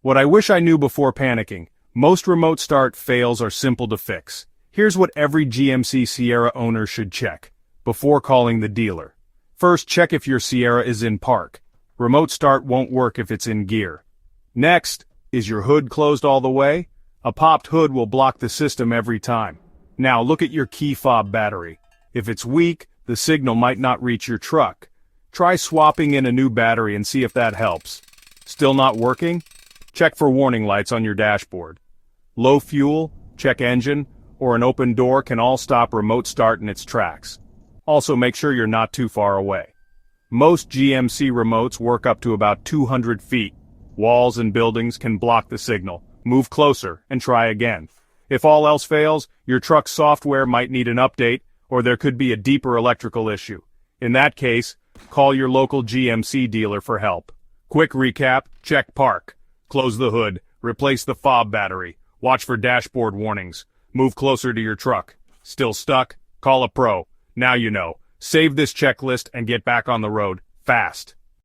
What I wish I knew before panicking. Most remote start fails are simple to fix. Here's what every GMC Sierra owner should check before calling the dealer. First, check if your Sierra is in park. Remote start won't work if it's in gear. Next, is your hood closed all the way? A popped hood will block the system every time. Now look at your key fob battery. If it's weak, the signal might not reach your truck. Try swapping in a new battery and see if that helps. Still not working? Check for warning lights on your dashboard. Low fuel, check engine, or an open door can all stop remote start in its tracks. Also make sure you're not too far away. Most GMC remotes work up to about 200 feet. Walls and buildings can block the signal. Move closer and try again. If all else fails, your truck's software might need an update, or there could be a deeper electrical issue. In that case, call your local GMC dealer for help. Quick recap: check park, close the hood, replace the fob battery, watch for dashboard warnings, move closer to your truck. Still stuck? Call a pro. Now you know. Save this checklist and get back on the road, fast.